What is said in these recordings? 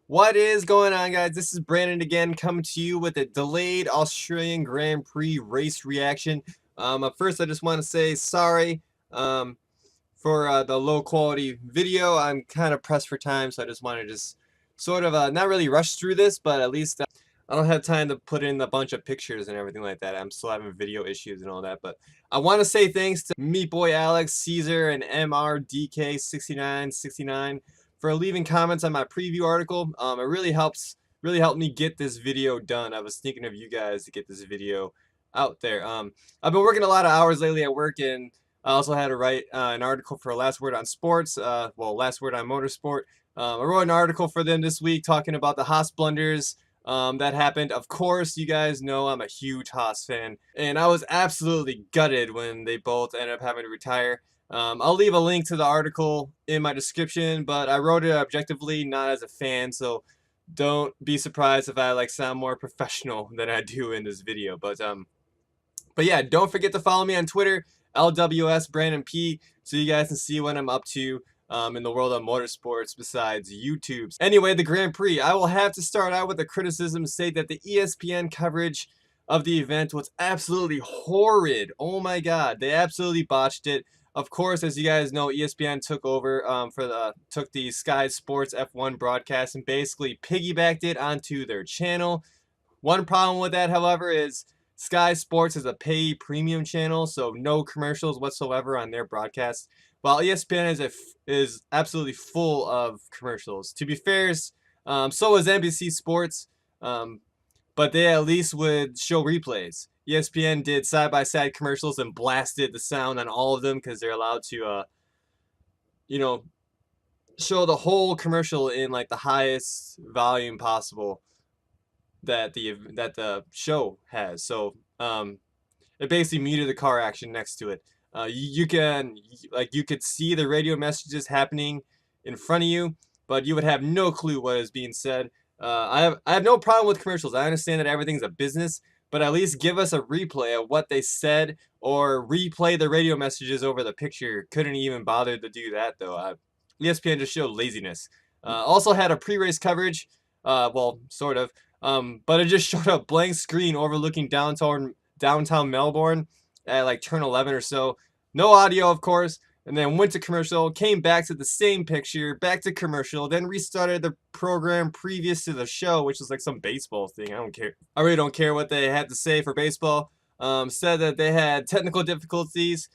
What is going on, guys? This is Brandon again, coming to you with a delayed Australian Grand Prix race reaction. First, I just want to say sorry for the low quality video. I'm kind of pressed for time, so I just want to sort of not really rush through this, but at least I don't have time to put in a bunch of pictures and everything like that. I'm still having video issues and all that, but I want to say thanks to Meat Boy Alex, Caesar, and MRDK6969 for leaving comments on my preview article. It really helped me get this video done. I was thinking of you guys to get this video out there. I've been working a lot of hours lately at work, and I also had to write an article for Last Word on Sports, Last Word on Motorsport. I wrote an article for them this week talking about the Haas blunders that happened. Of course, you guys know I'm a huge Haas fan, and I was absolutely gutted when they both ended up having to retire. I'll leave a link to the article in my description, but I wrote it objectively, not as a fan, so don't be surprised if I sound more professional than I do in this video. But yeah, don't forget to follow me on Twitter, LWS Brandon P, so you guys can see what I'm up to in the world of motorsports besides YouTube. Anyway, the Grand Prix. I will have to start out with a criticism, say that the ESPN coverage of the event was absolutely horrid. Oh my god, they absolutely botched it. Of course, as you guys know, ESPN took over took the Sky Sports F1 broadcast and basically piggybacked it onto their channel. One problem with that, however, is Sky Sports is a pay premium channel, so no commercials whatsoever on their broadcast, while ESPN is absolutely full of commercials. To be fair, so is NBC Sports, but they at least would show replays. ESPN did side-by-side commercials and blasted the sound on all of them because they're allowed to, you know, show the whole commercial in like the highest volume possible that the show has. So it basically muted the car action next to it. You could see the radio messages happening in front of you, but you would have no clue what is being said. I have no problem with commercials. I understand that everything's a business, but at least give us a replay of what they said or replay the radio messages over the picture. Couldn't even bother to do that though. ESPN just showed laziness. Also had a pre-race coverage, well, sort of, but it just showed a blank screen overlooking downtown Melbourne at like turn 11 or so. No audio, of course. And then went to commercial, came back to the same picture, back to commercial, then restarted the program previous to the show, which is like some baseball thing. I don't care. I really don't care what they had to say for baseball. Said that they had technical difficulties.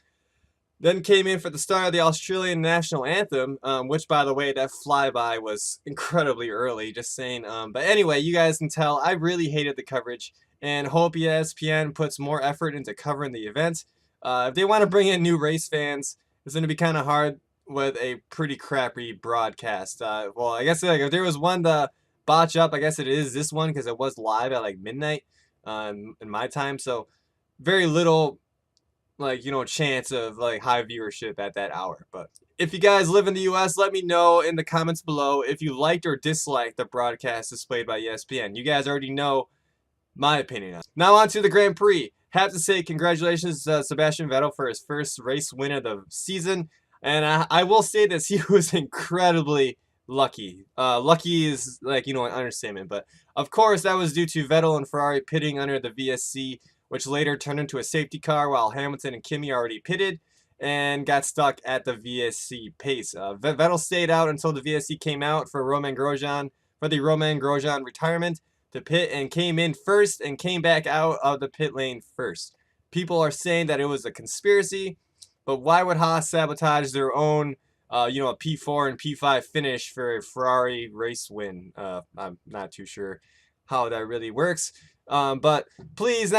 Then came in for the start of the Australian national anthem, which, by the way, that flyby was incredibly early, just saying. But anyway, you guys can tell I really hated the coverage and hope ESPN puts more effort into covering the event. If they want to bring in new race fans, it's going to be kind of hard with a pretty crappy broadcast. Well, I guess if there was one to botch up, I guess it is this one because it was live at like midnight in my time. So very little chance of like high viewership at that hour. But if you guys live in the US, let me know in the comments below if you liked or disliked the broadcast displayed by ESPN. You guys already know my opinion on it. Now on to the Grand Prix. Have to say congratulations to Sebastian Vettel for his first race win of the season. And I will say this, he was incredibly lucky. Lucky is an understatement, but of course that was due to Vettel and Ferrari pitting under the VSC, which later turned into a safety car while Hamilton and Kimi already pitted and got stuck at the VSC pace. Vettel stayed out until the VSC came out for the Roman Grosjean retirement to pit and came in first and came back out of the pit lane first. People are saying that it was a conspiracy, but why would Haas sabotage their own a P4 and P5 finish for a Ferrari race win? I'm not too sure how that really works. But please,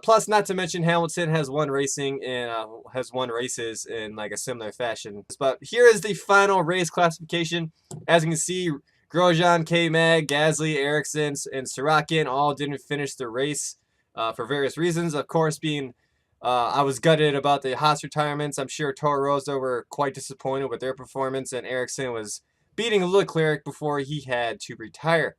plus not to mention Hamilton has won racing and has won races in like a similar fashion. But here is the final race classification. As you can see, Grosjean, K-Mag, Gasly, Ericsson, and Sorokin all didn't finish the race for various reasons. Of course, I was gutted about the Haas retirements. I'm sure Toro Rosso were quite disappointed with their performance, and Ericsson was beating Leclerc before he had to retire.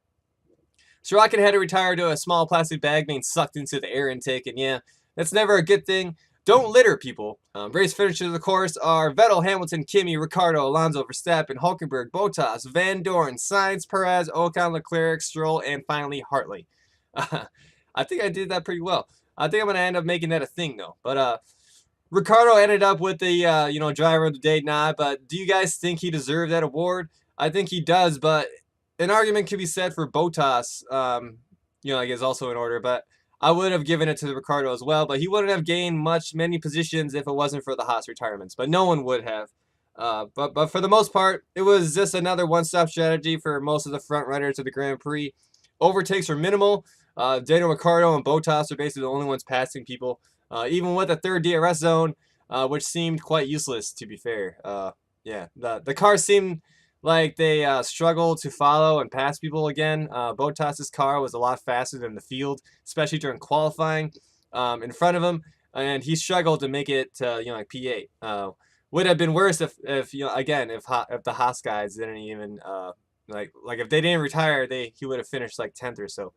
Sorokin had to retire to a small plastic bag being sucked into the air intake, and yeah, that's never a good thing. Don't litter, people. Race finishers of the course are Vettel, Hamilton, Kimi, Ricciardo, Alonso, Verstappen, Hulkenberg, Bottas, Van Dorn, Sainz, Perez, Ocon, Leclerc, Stroll, and finally Hartley. I think I did that pretty well. I think I'm gonna end up making that a thing though. But Ricciardo ended up with the driver of the day nod. But do you guys think he deserved that award? I think he does. But an argument could be said for Bottas. I guess also in order, but I would have given it to Ricciardo as well, but he wouldn't have gained many positions if it wasn't for the Haas retirements. But no one would have. But for the most part, it was just another one-stop strategy for most of the front runners of the Grand Prix. Overtakes were minimal. Daniel Ricciardo and Bottas are basically the only ones passing people, even with a third DRS zone, which seemed quite useless, to be fair. Yeah, the car seemed like they struggled to follow and pass people again. Bottas's car was a lot faster than the field, especially during qualifying in front of him, and he struggled to make it to like P8. Would have been worse if if the Haas guys didn't even like if they didn't retire, he would have finished like 10th or so.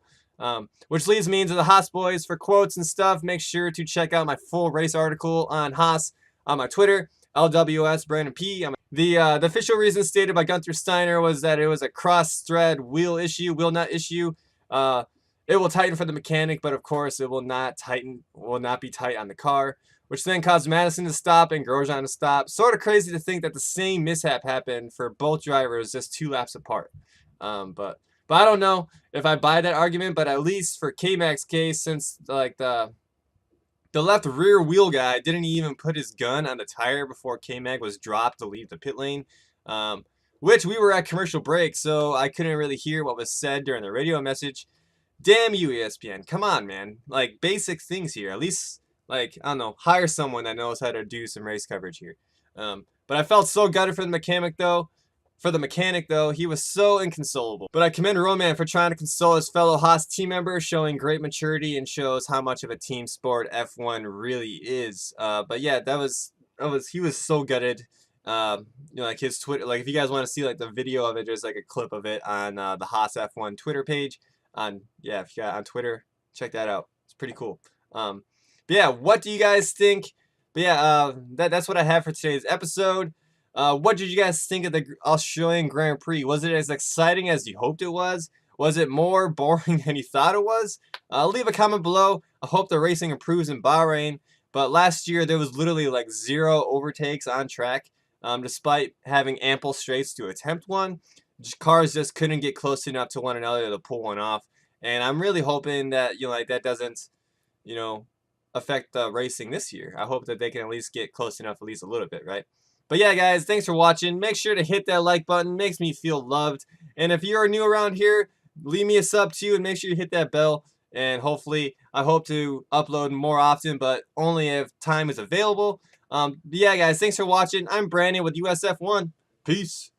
Which leads me into the Haas boys. For quotes and stuff, make sure to check out my full race article on Haas on my Twitter, LWS Brandon P. The official reason stated by Gunther Steiner was that it was a cross-thread wheel nut issue. It will tighten for the mechanic, but of course it will not be tight on the car, which then caused Madison to stop and Grosjean to stop. Sort of crazy to think that the same mishap happened for both drivers just 2 laps apart. But I don't know if I buy that argument, but at least for K-Mac's case, since like the left rear wheel guy didn't even put his gun on the tire before K-Mag was dropped to leave the pit lane, which we were at commercial break, so I couldn't really hear what was said during the radio message. Damn you, ESPN. Come on, man. Like, basic things here. At least, like, I don't know, hire someone that knows how to do some race coverage here. But I felt so gutted for the mechanic, though. He was so inconsolable. But I commend Roman for trying to console his fellow Haas team member, showing great maturity and shows how much of a team sport F1 really is. But yeah, he was so gutted. Like his Twitter, like if you guys want to see like the video of it, there's like a clip of it on the Haas F1 Twitter page. If you got on Twitter, check that out. It's pretty cool. But yeah, what do you guys think? But yeah, that's what I have for today's episode. What did you guys think of the Australian Grand Prix? Was it as exciting as you hoped it was? Was it more boring than you thought it was? Leave a comment below. I hope the racing improves in Bahrain. But last year, there was literally like 0 overtakes on track, despite having ample straights to attempt one. Cars just couldn't get close enough to one another to pull one off. And I'm really hoping that that doesn't affect the racing this year. I hope that they can at least get close enough, at least a little bit, right? But yeah, guys, thanks for watching. Make sure to hit that like button. Makes me feel loved. And if you're new around here, leave me a sub too, and make sure you hit that bell. And hopefully, I hope to upload more often, but only if time is available. But yeah, guys, thanks for watching. I'm Brandon with USF1. Peace.